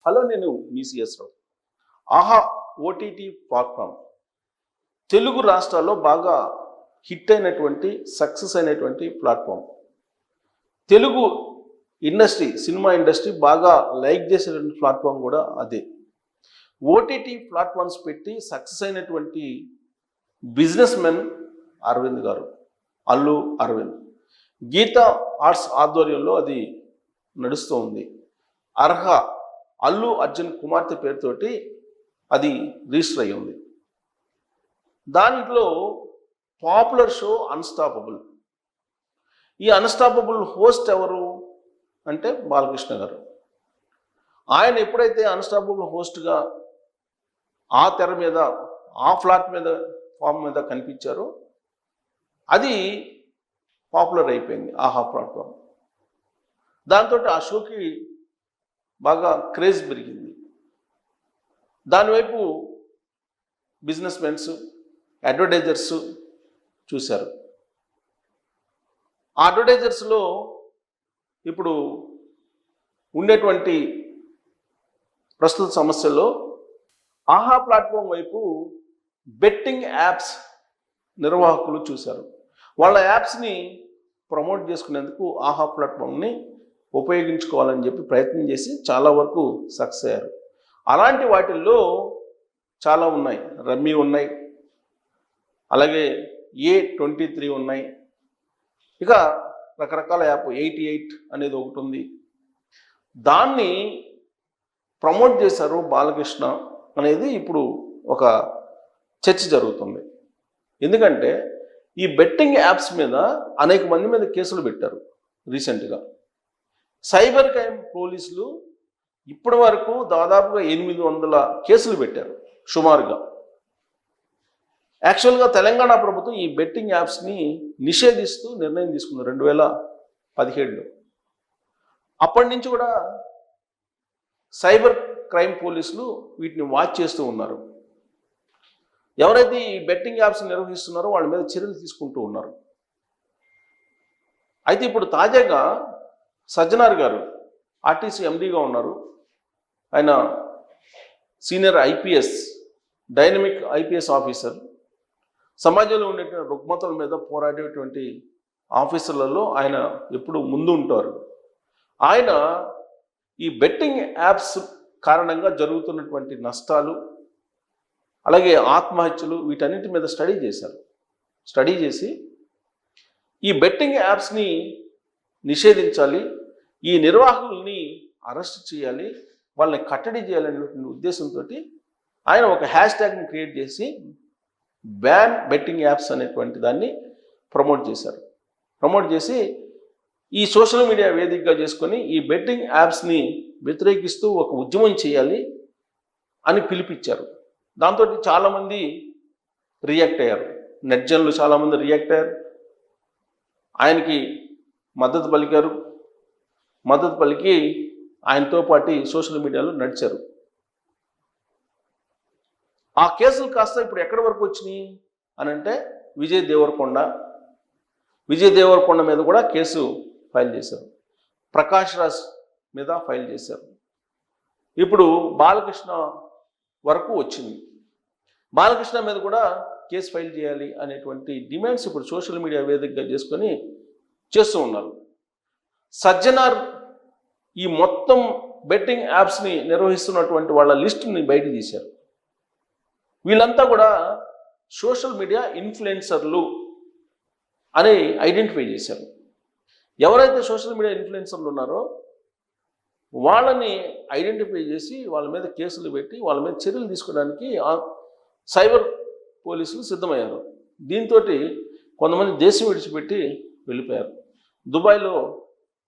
Hello, నేను మీ CS రావు. ఆహా OTT platform Telugu రాష్ట్రాల్లో బాగా హిట్ అయినటువంటి సక్సెస్ అయినటువంటి platform. Telugu industry, cinema industry బాగా లైక్ చేసేటువంటి ప్లాట్ఫామ్ కూడా అదే. ఓటీటీ ప్లాట్ఫామ్స్ పెట్టి సక్సెస్ అయినటువంటి బిజినెస్ మెన్ అరవింద్ గారు, అల్లు అరవింద్. గీతా ఆర్ట్స్ ఆధ్వర్యంలో అది నడుస్తూ ఉంది. అర్హ అల్లు అర్జున్ కుమార్తె పేరుతోటి అది రిజిస్టర్ అయ్యి ఉంది. దాంట్లో పాపులర్ షో అన్స్టాపబుల్. ఈ అన్స్టాపబుల్ హోస్ట్ ఎవరు అంటే బాలకృష్ణ గారు. ఆయన ఎప్పుడైతే అన్స్టాపబుల్ హోస్ట్గా ఆ తెర మీద, ఆ ప్లాట్ఫామ్ మీద కనిపించారో అది పాపులర్ అయిపోయింది, ఆహా ప్లాట్ఫామ్. దాంతో ఆ షోకి బాగా క్రేజ్ పెరిగింది. దానివైపు బిజినెస్ మెన్స్, అడ్వర్టైజర్స్ చూశారు. ఆ అడ్వర్టైజర్స్లో ఇప్పుడు ఉండేటువంటి ప్రస్తుత సమస్యల్లో ఆహా ప్లాట్ఫామ్ వైపు బెట్టింగ్ యాప్స్ నిర్వాహకులు చూశారు. వాళ్ళ యాప్స్ని ప్రమోట్ చేసుకునేందుకు ఆహా ప్లాట్ఫామ్ని ఉపయోగించుకోవాలని చెప్పి ప్రయత్నం చేసి చాలా వరకు సక్సెస్ అయ్యారు. అలాంటి వాటిల్లో చాలా ఉన్నాయి. రమ్మీ ఉన్నాయి, అలాగే A23 ఉన్నాయి, ఇక రకరకాల యాప్ 88 అనేది ఒకటి ఉంది. దాన్ని ప్రమోట్ చేశారు బాలకృష్ణ అనేది ఇప్పుడు ఒక చర్చ జరుగుతుంది. ఎందుకంటే ఈ బెట్టింగ్ యాప్స్ మీద అనేక మంది మీద కేసులు పెట్టారు రీసెంట్గా. సైబర్ క్రైమ్ పోలీసులు ఇప్పటి వరకు దాదాపుగా 800 కేసులు పెట్టారు సుమారుగా. యాక్చువల్గా తెలంగాణ ప్రభుత్వం ఈ బెట్టింగ్ యాప్స్ని నిషేధిస్తూ నిర్ణయం తీసుకుంది 2017లో. అప్పటి నుంచి కూడా సైబర్ క్రైమ్ పోలీసులు వీటిని వాచ్ చేస్తూ ఉన్నారు. ఎవరైతే ఈ బెట్టింగ్ యాప్స్ నిర్వహిస్తున్నారో వాళ్ళ మీద చర్యలు తీసుకుంటూ ఉన్నారు. అయితే ఇప్పుడు తాజాగా సజ్జనార్ గారు ఆర్టీసీ ఎండీగా ఉన్నారు. ఆయన senior IPS, dynamic IPS officer. సమాజంలో ఉండేటువంటి రుగ్మతల మీద పోరాడేటువంటి ఆఫీసర్లలో ఆయన ఎప్పుడు ముందు ఉంటారు. ఆయన ఈ బెట్టింగ్ యాప్స్ కారణంగా జరుగుతున్నటువంటి నష్టాలు, అలాగే ఆత్మహత్యలు, వీటన్నిటి మీద స్టడీ చేశారు. స్టడీ చేసి ఈ బెట్టింగ్ యాప్స్ని నిషేధించాలి, ఈ నిర్వాహకుల్ని అరెస్ట్ చేయాలి, వాళ్ళని కట్టడి చేయాలనేటువంటి ఉద్దేశంతో ఆయన ఒక హ్యాష్ ట్యాగ్ని క్రియేట్ చేసి బ్యాన్ బెట్టింగ్ యాప్స్ అనేటువంటి దాన్ని ప్రమోట్ చేశారు. ప్రమోట్ చేసి ఈ సోషల్ మీడియా వేదికగా చేసుకొని ఈ బెట్టింగ్ యాప్స్ని వ్యతిరేకిస్తూ ఒక ఉద్యమం చేయాలి అని పిలిపించారు. దాంతో చాలామంది రియాక్ట్ అయ్యారు. నెటిజన్లు చాలామంది రియాక్ట్ అయ్యారు, ఆయనకి మద్దతు పలికారు. మద్దతు పలికి ఆయనతో పాటు సోషల్ మీడియాలో నడిచారు. ఆ కేసులు కాస్త ఇప్పుడు ఎక్కడి వరకు వచ్చినాయి అని అంటే విజయ్ దేవరకొండ మీద కూడా కేసు ఫైల్ చేశారు. ప్రకాష్ రాజ్ మీద ఫైల్ చేశారు. ఇప్పుడు బాలకృష్ణ వరకు వచ్చింది. బాలకృష్ణ మీద కూడా కేసు ఫైల్ చేయాలి అనేటువంటి డిమాండ్స్ ఇప్పుడు సోషల్ మీడియా వేదికగా చేసుకొని చేస్తూ ఉన్నారు. సజ్జనార్ ఈ మొత్తం బెట్టింగ్ యాప్స్ని నిర్వహిస్తున్నటువంటి వాళ్ళ లిస్టుని బయట తీశారు. వీళ్ళంతా కూడా సోషల్ మీడియా ఇన్ఫ్లుయెన్సర్లు అని ఐడెంటిఫై చేశారు. ఎవరైతే సోషల్ మీడియా ఇన్ఫ్లుయెన్సర్లు ఉన్నారో వాళ్ళని ఐడెంటిఫై చేసి వాళ్ళ మీద కేసులు పెట్టి వాళ్ళ మీద చర్యలు తీసుకోవడానికి సైబర్ పోలీసులు సిద్ధమయ్యారు. దీంతో కొంతమంది దేశం విడిచిపెట్టి వెళ్ళిపోయారు. దుబాయ్లో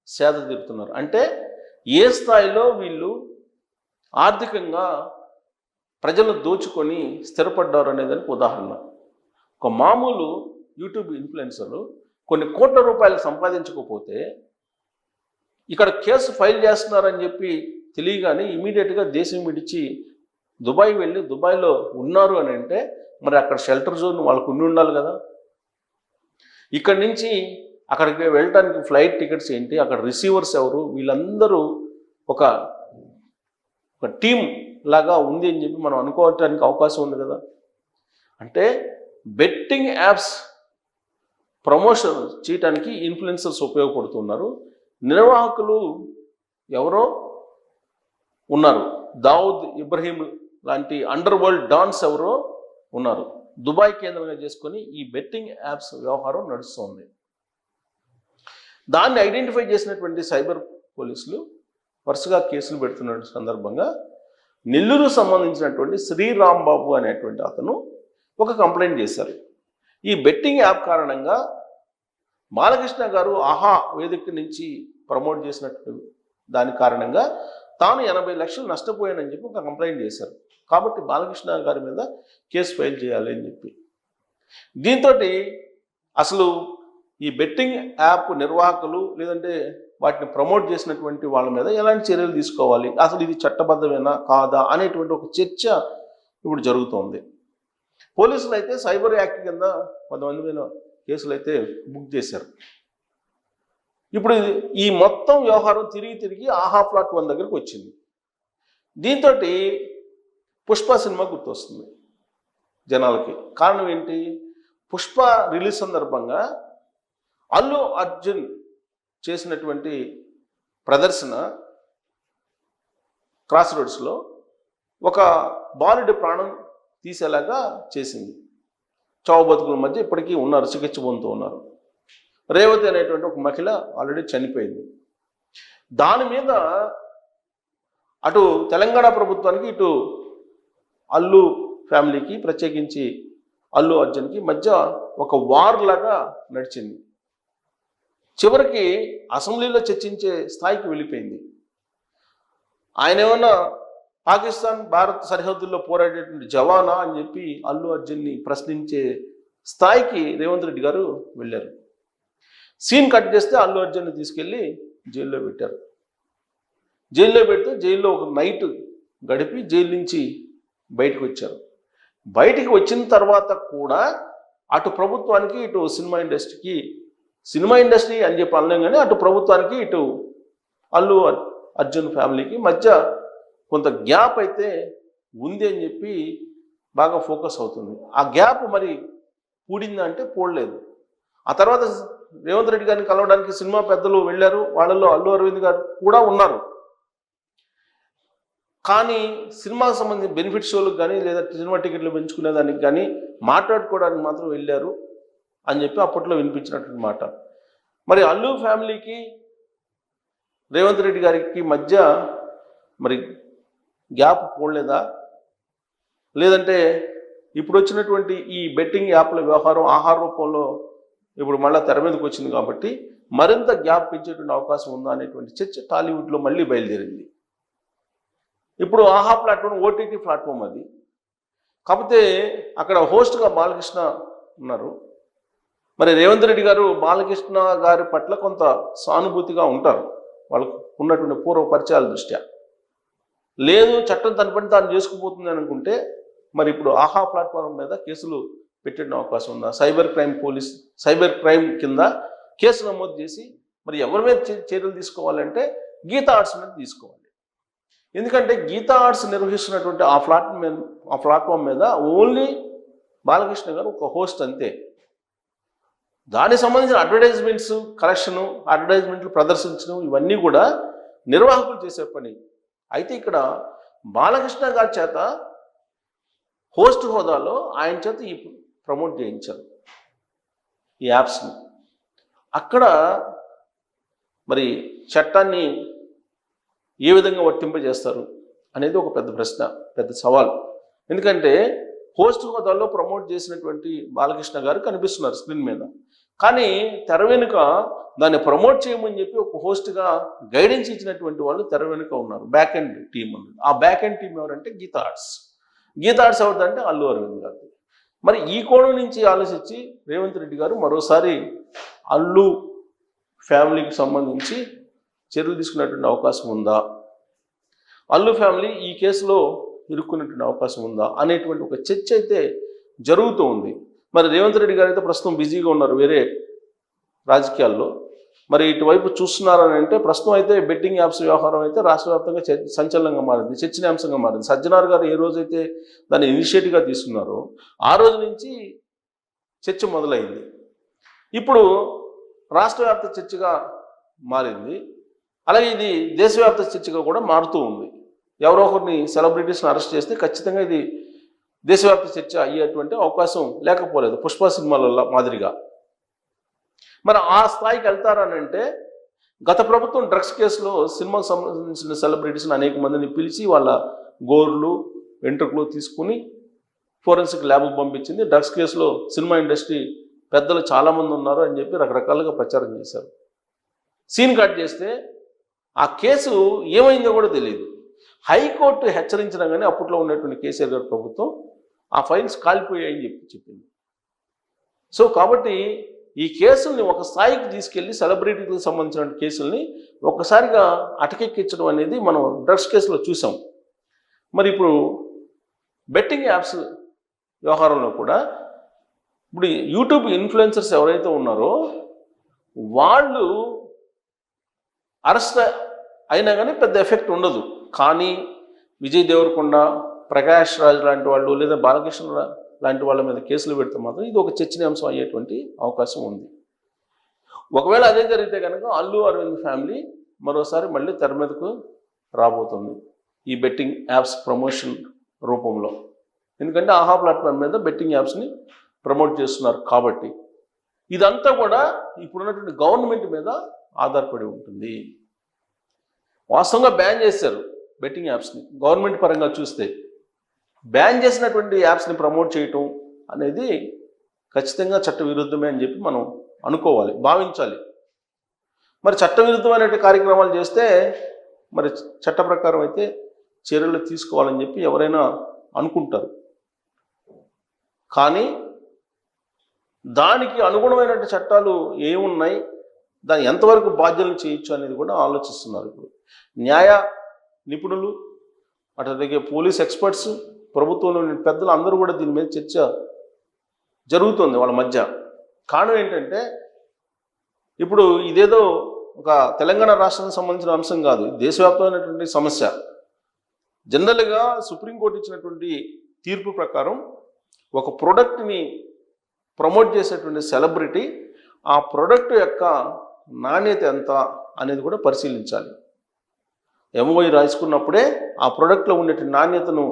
సేద తీరుతున్నారు. అంటే ఏ స్థాయిలో వీళ్ళు ఆర్థికంగా ప్రజలను దోచుకొని స్థిరపడ్డారు అనేదానికి ఉదాహరణ. ఒక మామూలు యూట్యూబ్ ఇన్ఫ్లుయెన్సర్లు కొన్ని కోట్ల రూపాయలు సంపాదించకపోతే ఇక్కడ కేసు ఫైల్ చేస్తున్నారని చెప్పి తెలియగానే ఇమీడియట్గా దేశం విడిచి దుబాయ్ వెళ్ళి దుబాయ్లో ఉన్నారు అని అంటే మరి అక్కడ షెల్టర్ జోన్ వాళ్ళకు ఉండాలి కదా. ఇక్కడి నుంచి అక్కడికి వెళ్ళటానికి ఫ్లైట్ టికెట్స్ ఏంటి, అక్కడ రిసీవర్స్ ఎవరు, వీళ్ళందరూ ఒక ఒక టీం లాగా ఉంది అని చెప్పి మనం అనుకోవటానికి అవకాశం ఉంది కదా. అంటే బెట్టింగ్ యాప్స్ ప్రమోషన్ చేయడానికి ఇన్ఫ్లుయెన్సర్స్ ఉపయోగపడుతున్నారు. నిర్వాహకులు ఎవరో ఉన్నారు, దావుద్ ఇబ్రహీం లాంటి అండర్ వరల్డ్ డాన్స్ ఎవరో ఉన్నారు. దుబాయ్ కేంద్రంగా చేసుకొని ఈ బెట్టింగ్ యాప్స్ వ్యవహారం నడుస్తుంది. దాన్ని ఐడెంటిఫై చేసినటువంటి సైబర్ పోలీసులు వరుసగా కేసులు పెడుతున్న సందర్భంగా నెల్లూరు సంబంధించినటువంటి శ్రీరాంబాబు అనేటువంటి అతను ఒక కంప్లైంట్ చేశారు. ఈ బెట్టింగ్ యాప్ కారణంగా బాలకృష్ణ గారు ఆహా వేదిక నుంచి ప్రమోట్ చేసినట్టు దాని కారణంగా తాను 80 లక్షలు నష్టపోయానని చెప్పి ఒక కంప్లైంట్ చేశారు. కాబట్టి బాలకృష్ణ గారి మీద కేసు ఫైల్ చేయాలి అని చెప్పి, దీంతో అసలు ఈ బెట్టింగ్ యాప్ నిర్వాహకులు లేదంటే వాటిని ప్రమోట్ చేసినటువంటి వాళ్ళ మీద ఎలాంటి చర్యలు తీసుకోవాలి, అసలు ఇది చట్టబద్ధమేనా కాదా అనేటువంటి ఒక చర్చ ఇప్పుడు జరుగుతోంది. పోలీసులు అయితే సైబర్ యాక్ట్ కింద 10 మీద కేసులు అయితే బుక్ చేశారు. ఇప్పుడు ఈ మొత్తం వ్యవహారం తిరిగి ఆహా ప్లాట్ 1 దగ్గరికి వచ్చింది. దీంతో పుష్ప సినిమా గుర్తొస్తుంది జనాలకి. కారణం ఏంటి? పుష్ప రిలీజ్ సందర్భంగా అల్లు అర్జున్ చేసినటువంటి ప్రదర్శన క్రాస్ రోడ్స్లో ఒక బాలుడి ప్రాణం తీసేలాగా చేసింది. చావు బతుకుల మధ్య ఇప్పటికీ ఉన్నారు, చికిత్స పొందుతూ ఉన్నారు. రేవతి అనేటువంటి ఒక మహిళ ఆల్రెడీ చనిపోయింది. దాని మీద అటు తెలంగాణ ప్రభుత్వానికి ఇటు అల్లు ఫ్యామిలీకి ప్రత్యేకించి అల్లు అర్జున్కి మధ్య ఒక వార్ లాగా నడిచింది. చివరికి అసెంబ్లీలో చర్చించే స్థాయికి వెళ్ళిపోయింది. ఆయన ఏమన్నా పాకిస్తాన్ భారత్ సరిహద్దుల్లో పోరాడేటువంటి జవానా అని చెప్పి అల్లు అర్జున్ని ప్రశ్నించే స్థాయికి రేవంత్ రెడ్డి గారు వెళ్ళారు. సీన్ కట్ చేస్తే అల్లు అర్జున్ని తీసుకెళ్ళి జైల్లో పెట్టారు. జైల్లో పెడితే జైల్లో ఒక నైట్ గడిపి జైలు నుంచి బయటకు వచ్చారు. బయటికి వచ్చిన తర్వాత కూడా అటు ప్రభుత్వానికి ఇటు సినిమా ఇండస్ట్రీ అని చెప్పి అనలేం, కానీ అటు ప్రభుత్వానికి ఇటు అల్లు అర్జున్ ఫ్యామిలీకి మధ్య కొంత గ్యాప్ అయితే ఉంది అని చెప్పి బాగా ఫోకస్ అవుతుంది. ఆ గ్యాప్ మరి పూడిందా అంటే పోడలేదు. ఆ తర్వాత రేవంత్ రెడ్డి గారిని కలవడానికి సినిమా పెద్దలు వెళ్ళారు. వాళ్ళల్లో అల్లు అరవింద్ గారు కూడా ఉన్నారు. కానీ సినిమాకు సంబంధించిన బెనిఫిట్ షోలకు కానీ లేదా సినిమా టికెట్లు పెంచుకునేదానికి కానీ మాట్లాడుకోవడానికి మాత్రం వెళ్ళారు అని చెప్పి అప్పట్లో వినిపించినటువంటి మాట. మరి అల్లు ఫ్యామిలీకి రేవంత్ రెడ్డి గారికి మధ్య మరి గ్యాప్ పోడలేదా? లేదంటే ఇప్పుడు వచ్చినటువంటి ఈ బెట్టింగ్ యాప్ల వ్యవహారం ఆహార రూపంలో ఇప్పుడు మళ్ళీ తెర మీదకి వచ్చింది కాబట్టి మరింత గ్యాప్ పెంచేటువంటి అవకాశం ఉందా అనేటువంటి చర్చ టాలీవుడ్లో మళ్ళీ బయలుదేరింది. ఇప్పుడు ఆహా ప్లాట్ఫామ్ ఓటీటీ ప్లాట్ఫామ్ అది. కాకపోతే అక్కడ హోస్ట్గా బాలకృష్ణ ఉన్నారు. మరి రేవంత్ రెడ్డి గారు బాలకృష్ణ గారి పట్ల కొంత సానుభూతిగా ఉంటారు, వాళ్ళకు ఉన్నటువంటి పూర్వ పరిచయాల దృష్ట్యా. లేదు చట్టం తన పని తాను చేసుకుపోతుంది అని అనుకుంటే మరి ఇప్పుడు ఆహా ప్లాట్ఫామ్ మీద కేసులు పెట్టిన అవకాశం ఉందా? సైబర్ క్రైమ్ కింద కేసు నమోదు చేసి మరి ఎవరి మీద చర్యలు తీసుకోవాలంటే గీతా ఆర్ట్స్ మీద తీసుకోవాలి. ఎందుకంటే గీతా ఆర్ట్స్ నిర్వహిస్తున్నటువంటి ఆ ప్లాట్ఫామ్ మీద ఓన్లీ బాలకృష్ణ గారు ఒక హోస్ట్ అంతే. దానికి సంబంధించిన అడ్వర్టైజ్మెంట్స్ కలెక్షను, అడ్వర్టైజ్మెంట్లు ప్రదర్శించడం ఇవన్నీ కూడా నిర్వాహకులు చేసే పని. అయితే ఇక్కడ బాలకృష్ణ గారి చేత హోస్ట్ హోదాలో ఆయన చేత ఈ ప్రమోట్ చేయించారు ఈ యాప్స్ని. అక్కడ మరి చట్టాన్ని ఏ విధంగా వర్తింపజేస్తారు అనేది ఒక పెద్ద ప్రశ్న, పెద్ద సవాల్. ఎందుకంటే హోస్ట్ హోదాలో ప్రమోట్ చేసినటువంటి బాలకృష్ణ గారు కనిపిస్తున్నారు స్క్రీన్ మీద, కానీ తెర వెనుక దాన్ని ప్రమోట్ చేయమని చెప్పి ఒక హోస్ట్గా గైడెన్స్ ఇచ్చినటువంటి వాళ్ళు తెర వెనుక ఉన్నారు, బ్యాక్ ఎండ్ టీమ్ అన్నది. ఆ బ్యాక్ ఎండ్ టీం ఎవరంటే గీతా ఆర్ట్స్ ఎవరిదంటే అల్లు అరవింద్ గారు. మరి ఈ కోణం నుంచి ఆలోచించి రేవంత్ రెడ్డి గారు మరోసారి అల్లు ఫ్యామిలీకి సంబంధించి చర్యలు తీసుకునేటువంటి అవకాశం ఉందా, అల్లు ఫ్యామిలీ ఈ కేసులో ఇరుక్కునేటువంటి అవకాశం ఉందా అనేటువంటి ఒక చర్చ అయితే జరుగుతూ ఉంది. మరి రేవంత్ రెడ్డి గారు అయితే ప్రస్తుతం బిజీగా ఉన్నారు వేరే రాజకీయాల్లో. మరి ఇటువైపు చూస్తున్నారని అంటే ప్రస్తుతం అయితే బెట్టింగ్ యాప్స్ వ్యవహారం అయితే రాష్ట్ర వ్యాప్తంగా సంచలనంగా మారింది, చర్చనీయాంశంగా మారింది. సజ్జనార్ గారు ఏ రోజైతే దాన్ని ఇనిషియేటివ్గా తీసుకున్నారో ఆ రోజు నుంచి చర్చ మొదలైంది. ఇప్పుడు రాష్ట్ర వ్యాప్త చర్చగా మారింది. అలాగే ఇది దేశవ్యాప్త చర్చగా కూడా మారుతూ ఉంది. ఎవరో ఒకరిని సెలబ్రిటీస్ని అరెస్ట్ చేస్తే ఖచ్చితంగా ఇది దేశవ్యాప్త చర్చ అయ్యేటువంటి అవకాశం లేకపోలేదు, పుష్ప సినిమాల మాదిరిగా. మరి ఆ స్థాయికి వెళ్తారనంటే గత ప్రభుత్వం డ్రగ్స్ కేసులో సినిమాకు సంబంధించిన సెలబ్రిటీస్ని అనేక మందిని పిలిచి వాళ్ళ గోర్లు వెంట్రుకలు తీసుకుని ఫోరెన్సిక్ ల్యాబ్కు పంపించింది. డ్రగ్స్ కేసులో సినిమా ఇండస్ట్రీ పెద్దలు చాలామంది ఉన్నారు అని చెప్పి రకరకాలుగా ప్రచారం చేశారు. సీన్ కట్ చేస్తే ఆ కేసు ఏమైందో కూడా తెలియదు. హైకోర్టు హెచ్చరించినా కానీ అప్పట్లో ఉన్నటువంటి కేసీఆర్ గారి ప్రభుత్వం ఆ ఫైల్స్ కాలిపోయాయని చెప్పింది. సో కాబట్టి ఈ కేసుల్ని ఒక స్థాయికి తీసుకెళ్లి సెలబ్రిటీలకు సంబంధించిన కేసుల్ని ఒక్కసారిగా అటకెక్కించడం అనేది మనం డ్రగ్స్ కేసులో చూసాం. మరి ఇప్పుడు బెట్టింగ్ యాప్స్ వ్యవహారంలో కూడా ఇప్పుడు యూట్యూబ్ ఇన్ఫ్లుయెన్సర్స్ ఎవరైతే ఉన్నారో వాళ్ళు అరెస్ట్ అయినా కానీ పెద్ద ఎఫెక్ట్ ఉండదు. కానీ విజయ్ దేవరకొండ, ప్రకాష్ రాజ్ లాంటి వాళ్ళు లేదా బాలకృష్ణ లాంటి వాళ్ళ మీద కేసులు పెడితే మాత్రం ఇది ఒక చర్చనీయాంశం అయ్యేటువంటి అవకాశం ఉంది. ఒకవేళ అదే జరిగితే కనుక అల్లు అరవింద్ ఫ్యామిలీ మరోసారి మళ్ళీ తెర మీదకు రాబోతుంది ఈ బెట్టింగ్ యాప్స్ ప్రమోషన్ రూపంలో. ఎందుకంటే ఆహా ప్లాట్ఫామ్ మీద బెట్టింగ్ యాప్స్ని ప్రమోట్ చేస్తున్నారు కాబట్టి. ఇదంతా కూడా ఇప్పుడున్నటువంటి గవర్నమెంట్ మీద ఆధారపడి ఉంటుంది. వాస్తవంగా బ్యాన్ చేశారు బెట్టింగ్ యాప్స్ని. గవర్నమెంట్ పరంగా చూస్తే బ్యాన్ చేసినటువంటి యాప్స్ని ప్రమోట్ చేయటం అనేది ఖచ్చితంగా చట్టవిరుద్ధమే అని చెప్పి మనం అనుకోవాలి, భావించాలి. మరి చట్టవిరుద్ధమైన కార్యక్రమాలు చేస్తే మరి చట్ట ప్రకారం అయితే చర్యలు తీసుకోవాలని చెప్పి ఎవరైనా అనుకుంటారు. కానీ దానికి అనుగుణమైన చట్టాలు ఏమున్నాయి, దాన్ని ఎంతవరకు బాధ్యతలు చేయొచ్చు అనేది కూడా ఆలోచిస్తున్నారు. ఇప్పుడు న్యాయ నిపుణులు, అట్లాగే పోలీస్ ఎక్స్పర్ట్స్, ప్రభుత్వంలోని పెద్దలు అందరూ కూడా దీని మీద చర్చ జరుగుతుంది వాళ్ళ మధ్య. కారణం ఏంటంటే ఇప్పుడు ఇదేదో ఒక తెలంగాణ రాష్ట్రానికి సంబంధించిన అంశం కాదు, దేశవ్యాప్తమైనటువంటి సమస్య. జనరల్గా సుప్రీంకోర్టు ఇచ్చినటువంటి తీర్పు ప్రకారం ఒక ప్రోడక్ట్ని ప్రమోట్ చేసేటువంటి సెలబ్రిటీ ఆ ప్రోడక్ట్ యొక్క నాణ్యత ఎంత అనేది కూడా పరిశీలించాలి. ఎంఓఐ రాసుకున్నప్పుడే ఆ ప్రోడక్ట్లో ఉండే నాణ్యతను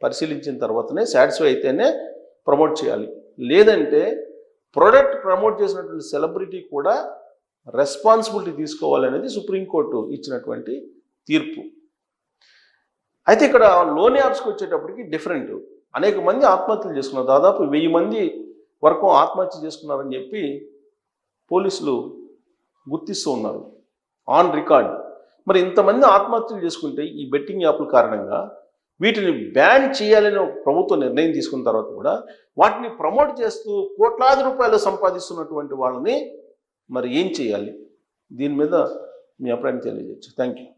పరిశీలించిన తర్వాతనే సాటిస్ఫై అయితేనే ప్రమోట్ చేయాలి. లేదంటే ప్రోడక్ట్ ప్రమోట్ చేసినటువంటి సెలబ్రిటీ కూడా రెస్పాన్సిబిలిటీ తీసుకోవాలనేది సుప్రీంకోర్టు ఇచ్చినటువంటి తీర్పు. అయితే ఇక్కడ లోన్ యాప్స్కి వచ్చేటప్పటికి డిఫరెంట్. అనేక మంది ఆత్మహత్యలు చేసుకున్నారు, దాదాపు 1000 మంది వరకు ఆత్మహత్య చేసుకున్నారని చెప్పి పోలీసులు గుర్తిస్తూ ఉన్నారు ఆన్ రికార్డ్. మరి ఇంతమంది ఆత్మహత్యలు చేసుకుంటే ఈ బెట్టింగ్ యాప్ల కారణంగా వీటిని బ్యాన్ చేయాలని ప్రభుత్వం నిర్ణయం తీసుకున్న తర్వాత కూడా వాటిని ప్రమోట్ చేస్తూ కోట్లాది రూపాయలు సంపాదిస్తున్నటువంటి వాళ్ళని మరి ఏం చేయాలి? దీని మీద మీ అభిప్రాయం తెలియజేయచ్చు. Thank you.